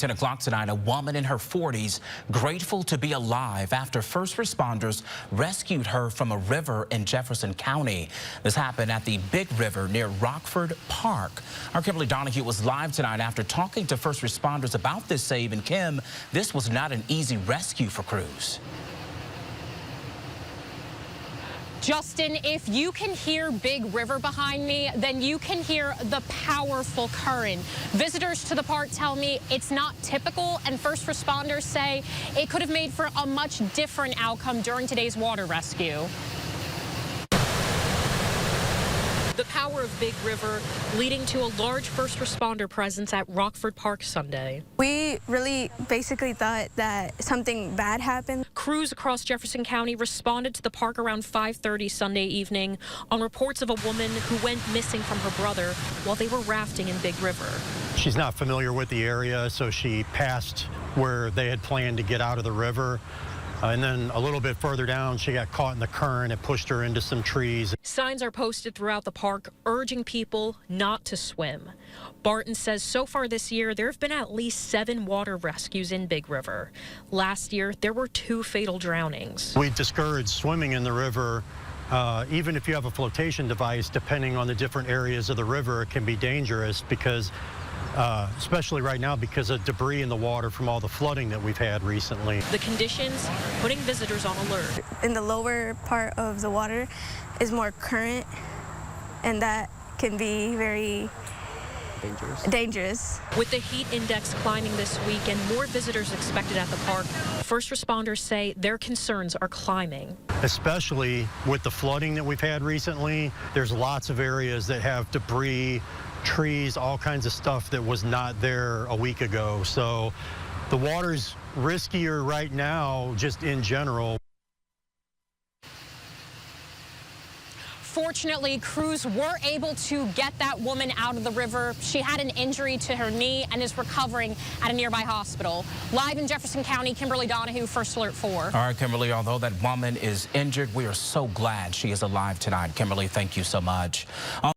10 o'clock tonight, a woman in her 40s grateful to be alive after first responders rescued her from a river in Jefferson County. This happened at the Big River near Rockford Park. Our Kimberly Donahue was live tonight after talking to first responders about this save. And Kim, this was not an easy rescue for crews. Justin, if you can hear Big River behind me, then you can hear the powerful current. Visitors to the park tell me it's not typical, and first responders say it could have made for a much different outcome during today's water rescue. The power of Big River leading to a large first responder presence at Rockford Park Sunday. We really basically thought that something bad happened. Crews across Jefferson County responded to the park around 5:30 Sunday evening on reports of a woman who went missing from her brother while they were rafting in Big River. She's not familiar with the area, so she passed where they had planned to get out of the river. And then a little bit further down, she got caught in the current. It pushed her into some trees. Signs are posted throughout the park urging people not to swim. Barton says so far this year, there have been at least 7 water rescues in Big River. Last year, there were 2 fatal drownings. We discourage swimming in the river. Even if you have a flotation device, depending on the different areas of the river, it can be dangerous because especially right now because of debris in the water from all the flooding that we've had recently. The conditions putting visitors on alert. In the lower part of the water is more current, and that can be very dangerous. With the heat index climbing this week and more visitors expected at the park, first responders say their concerns are climbing. Especially with the flooding that we've had recently, there's lots of areas that have debris, trees, all kinds of stuff that was not there a week ago. So the water's riskier right now, just in general. Fortunately, crews were able to get that woman out of the river. She had an injury to her knee and is recovering at a nearby hospital. Live in Jefferson County, Kimberly Donahue, First Alert 4. All right, Kimberly, although that woman is injured, we are so glad she is alive tonight. Kimberly, thank you so much.